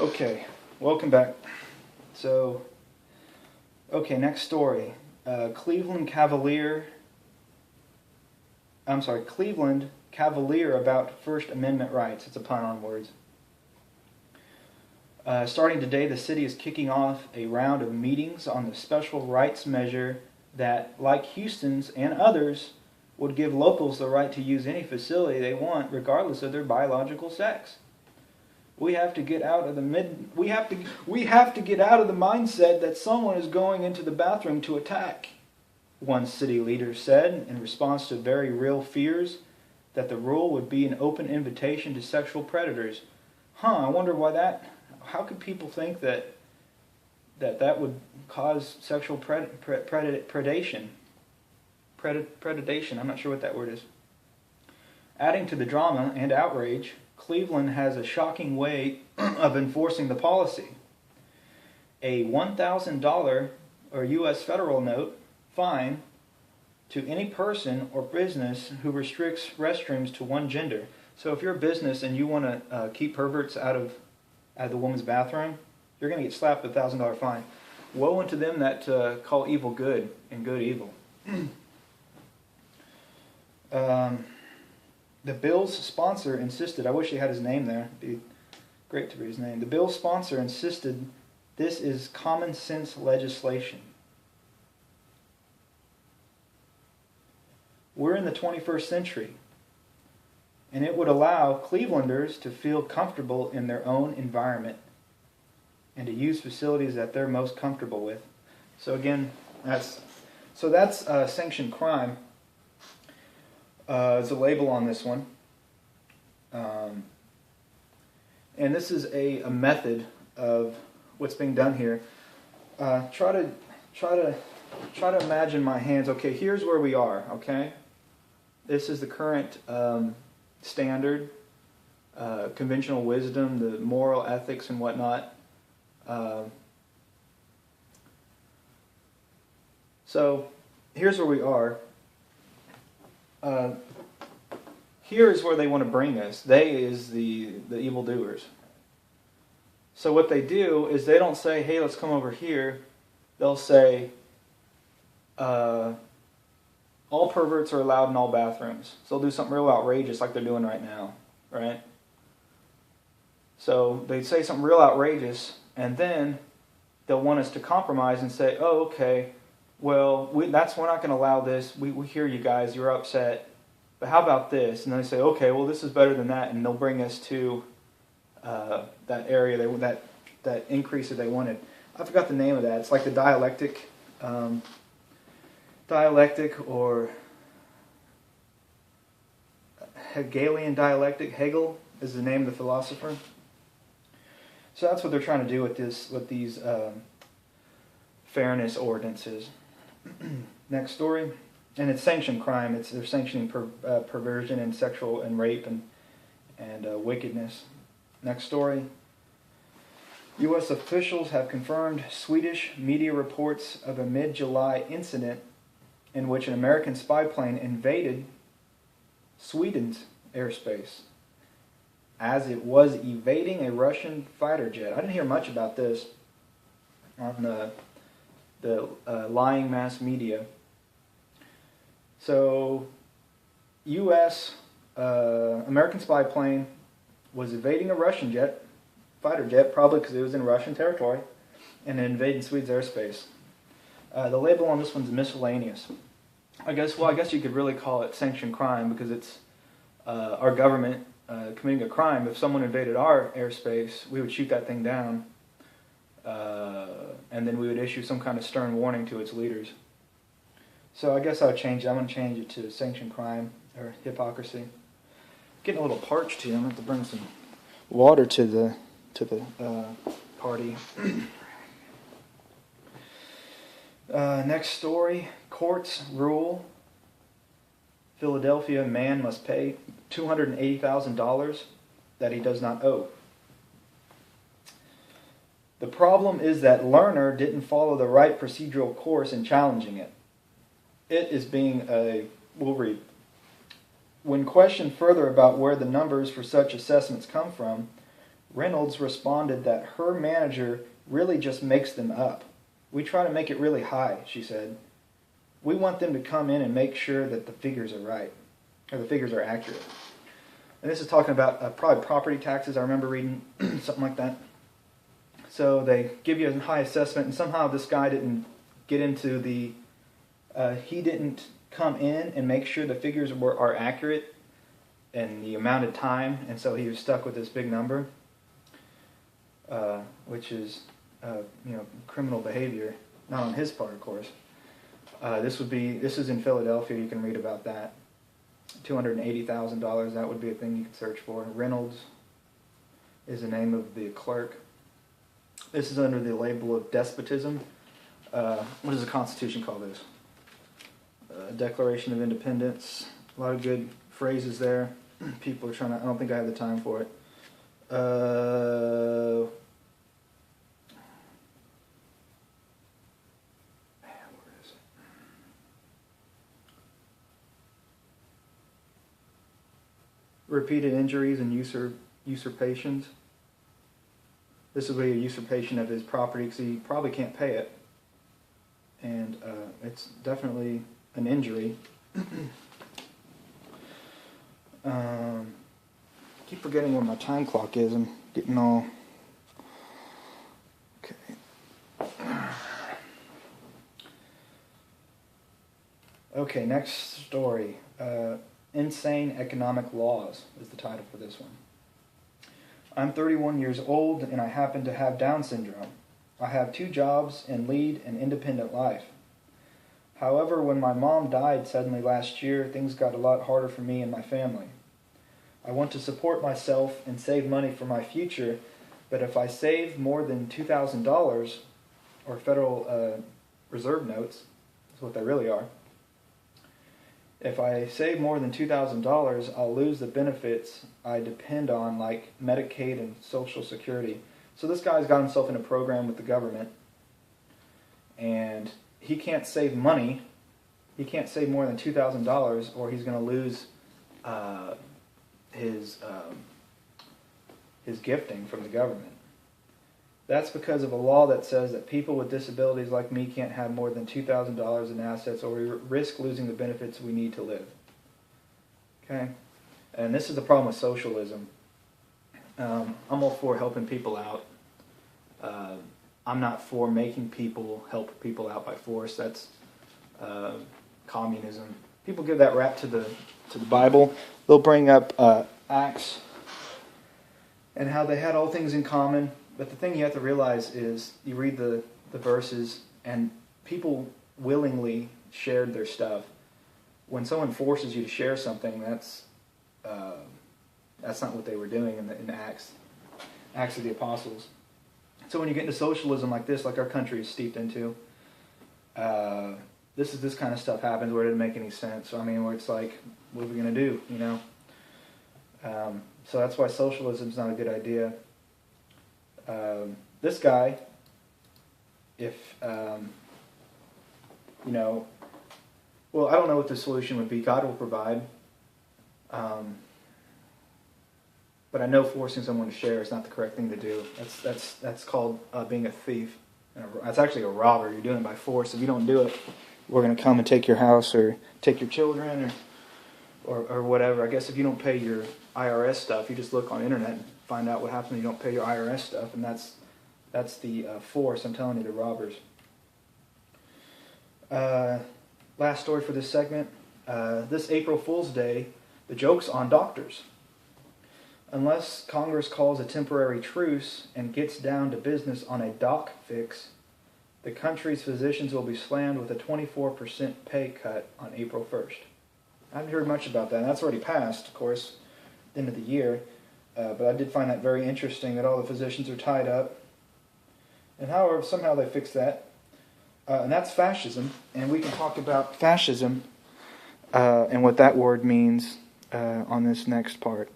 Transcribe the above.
Okay, welcome back. So, next story. Cleveland Cavalier about First Amendment rights. It's a pun on words. Starting today, the city is kicking off a round of meetings on the special rights measure that, like Houston's and others, would give locals the right to use any facility they want, regardless of their biological sex. We have to get out of the mindset that someone is going into the bathroom to attack, one city leader said in response to very real fears that the rule would be an open invitation to sexual predators. I wonder why that. How could people think that would cause sexual predation? Predation. I'm not sure what that word is. Adding to the drama and outrage, Cleveland has a shocking way of enforcing the policy. A $1,000 or U.S. federal note fine to any person or business who restricts restrooms to one gender. So if you're a business and you want to keep perverts out of the woman's bathroom, you're going to get slapped with a $1,000 fine. Woe unto them that call evil good and good evil. The bill's sponsor insisted, I wish he had his name there, it'd be great to read his name. The bill's sponsor insisted this is common sense legislation. We're in the 21st century, and it would allow Clevelanders to feel comfortable in their own environment and to use facilities that they're most comfortable with. So again, that's sanctioned crime. Is a label on this one, and this is a method of what's being done here. Try to imagine my hands. Okay, here's where we are. Okay, this is the current standard, conventional wisdom, the moral ethics and whatnot. So here's where we are. Here is where they want to bring us. They is the evildoers. So what they do is they don't say, hey, let's come over here. They'll say, all perverts are allowed in all bathrooms. So they'll do something real outrageous like they're doing right now, right? So they say something real outrageous, and then they'll want us to compromise and say, oh, okay, well, we're not going to allow this. We hear you guys. You're upset. But how about this? And then they say, okay, well, this is better than that. And they'll bring us to that area, that increase that they wanted. I forgot the name of that. It's like the dialectic or Hegelian dialectic. Hegel is the name of the philosopher. So that's what they're trying to do with these fairness ordinances. Next story, and it's sanctioned crime. They're sanctioning perversion and sexual and rape and wickedness. Next story. U.S. officials have confirmed Swedish media reports of a mid-July incident in which an American spy plane invaded Sweden's airspace as it was evading a Russian fighter jet. I didn't hear much about this on the lying mass media. So, U.S. American spy plane was evading a Russian fighter jet, probably because it was in Russian territory, and invading Sweden's airspace. The label on this one's miscellaneous. I guess you could really call it sanctioned crime because it's our government committing a crime. If someone invaded our airspace, we would shoot that thing down, and then we would issue some kind of stern warning to its leaders. So I guess I would change it. I'm going to change it to sanctioned crime or hypocrisy. Getting a little parched here. I'm going to have to bring some water to the party. Next story. Courts rule Philadelphia man must pay $280,000 that he does not owe. The problem is that Lerner didn't follow the right procedural course in challenging it. It is we'll read. When questioned further about where the numbers for such assessments come from, Reynolds responded that her manager really just makes them up. We try to make it really high, she said. We want them to come in and make sure that the figures are right, or the figures are accurate. And this is talking about probably property taxes. I remember reading something like that. So they give you a high assessment, and somehow this guy didn't get into he didn't come in and make sure the figures are accurate and the amount of time, and so he was stuck with this big number, which is criminal behavior, not on his part, of course. This is in Philadelphia. You can read about that. $280,000. That would be a thing you could search for. Reynolds is the name of the clerk. This is under the label of despotism. What does the Constitution call this? Declaration of Independence. A lot of good phrases there. People are trying to. I don't think I have the time for it. Repeated injuries and usurpations. This would be a usurpation of his property because he probably can't pay it. And it's definitely an injury. Keep forgetting where my time clock is. I'm getting all... Okay. Okay, next story. Insane Economic Laws is the title for this one. I'm 31 years old and I happen to have Down syndrome. I have 2 jobs and lead an independent life. However, when my mom died suddenly last year, things got a lot harder for me and my family. I want to support myself and save money for my future, but if I save more than $2,000, or Federal Reserve notes, that's what they really are, if I save more than $2,000, I'll lose the benefits I depend on, like Medicaid and Social Security. So this guy's got himself in a program with the government, and he can't save money. He can't save more than $2,000, or he's going to lose his gifting from the government. That's because of a law that says that people with disabilities like me can't have more than $2,000 in assets, or we risk losing the benefits we need to live. Okay? And this is the problem with socialism. I'm all for helping people out. I'm not for making people help people out by force. That's communism. People give that rap to the Bible. They'll bring up Acts and how they had all things in common. But the thing you have to realize is you read the verses and people willingly shared their stuff. When someone forces you to share something, that's not what they were doing in Acts of the Apostles. So when you get into socialism like this, like our country is steeped into, this kind of stuff happens where it doesn't make any sense. So, I mean, where it's like, what are we going to do, you know? So that's why socialism is not a good idea. This guy, if, well, I don't know what the solution would be. God will provide. But I know forcing someone to share is not the correct thing to do. That's called being a thief. That's actually a robber. You're doing it by force. If you don't do it, we're going to come and take your house or take your children or whatever. I guess if you don't pay your IRS stuff, you just look on the internet and find out what happens when you don't pay your IRS stuff, and that's the force. I'm telling you, the robbers. Last story for this segment. This April Fool's Day, the joke's on doctors. Unless Congress calls a temporary truce and gets down to business on a doc fix, the country's physicians will be slammed with a 24% pay cut on April 1st. I haven't heard much about that. And that's already passed, of course, at the end of the year. But I did find that very interesting that all the physicians are tied up. And however, somehow they fixed that. And that's fascism. And we can talk about fascism and what that word means on this next part.